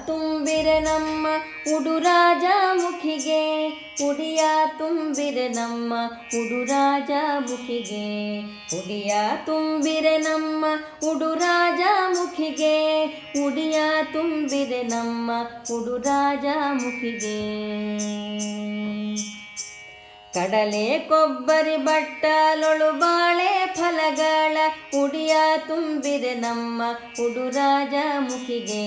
ತುಂಬಿರೆ ನಮ್ಮ ಉಡುರಾಜ ಮುಖಿಗೆ, ಉಡಿಯ ತುಂಬಿರೆ ನಮ್ಮ ಉಡುರಾಜ ಮುಖಿಗೆ, ಉಡಿಯ ತುಂಬಿರೆ ನಮ್ಮ ಉಡುರಾಜ ಮುಖಿಗೆ, ಉಡಿಯ ತುಂಬಿರೆ ನಮ್ಮ ಉಡುರಾಜ ಮುಖಿಗೆ. ಕಡಲೆ ಕೊಬ್ಬರಿ ಬಟ್ಟಲೊಳು ಬಾಳೆ ಫಲಗಳ ಉಡಿಯ ತುಂಬಿರೆ ನಮ್ಮ ಉಡುರಾಜ ಮುಖಿಗೆ,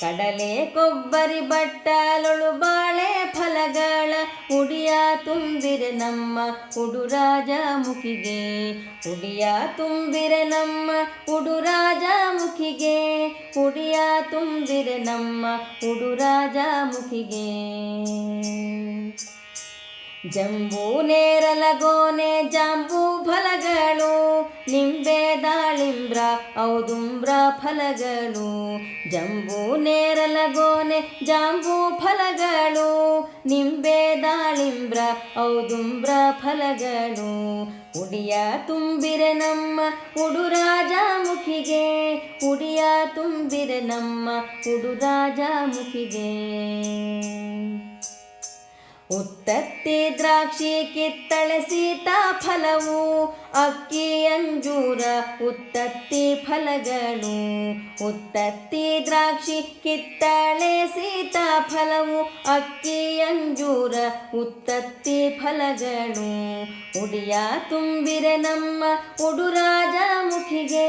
ಕಡಲೆ ಕೊಬ್ಬರಿ ಬಟ್ಟಲೊಳು ಬಾಳೆ ಫಲಗಳ ಉಡಿಯ ತುಂಬಿರೆ ನಮ್ಮ ಉಡುರಾಜ ಮುಖಿಗೆ, ಉಡಿಯ ತುಂಬಿರೆ ನಮ್ಮ ಉಡುರಾಜ ಮುಖಿಗೆ, ಉಡಿಯ ತುಂಬಿರೆ ನಮ್ಮ ಉಡುರಾಜ ಮುಖಿಗೆ. ಜಂಬೂ ನೇರಲಗೋನೆ ಜಾಂಬೂ ಫಲಗಳು, ನಿಂಬೆ ದಾಳಿಂಬ್ರ ಔದುಂಬ್ರ ಫಲಗಳು, ಜಂಬೂ ನೇರಲಗೋನೆ ಜಾಂಬೂ ಫಲಗಳು, ನಿಂಬೆ ದಾಳಿಂಬ್ರ ಔದುಂಬ್ರ ಫಲಗಳು, ಉಡಿಯ ತುಂಬಿರೆ ನಮ್ಮ ಉಡುರಾಜ ಮುಖಿಗೆ, ಉಡಿಯ ತುಂಬಿರೆ ನಮ್ಮ ಉಡುರಾಜ ಮುಖಿಗೆ. ಉತ್ತತ್ತಿ ದ್ರಾಕ್ಷಿ ಕಿತ್ತಳೆ ಸೀತಾಫಲವು, ಅಕ್ಕಿ ಅಂಜೂರ ಉತ್ತತ್ತಿ ಫಲಗಳು, ಉತ್ತತ್ತಿ ದ್ರಾಕ್ಷಿ ಕಿತ್ತಳೆ ಸೀತಾಫಲವು, ಅಕ್ಕಿ ಅಂಜೂರ ಉತ್ತತ್ತಿ ಫಲಗಳು, ಉಡಿಯ ತುಂಬಿರೆ ನಮ್ಮ ಉಡುರಾಜ ಮುಖಿಗೆ.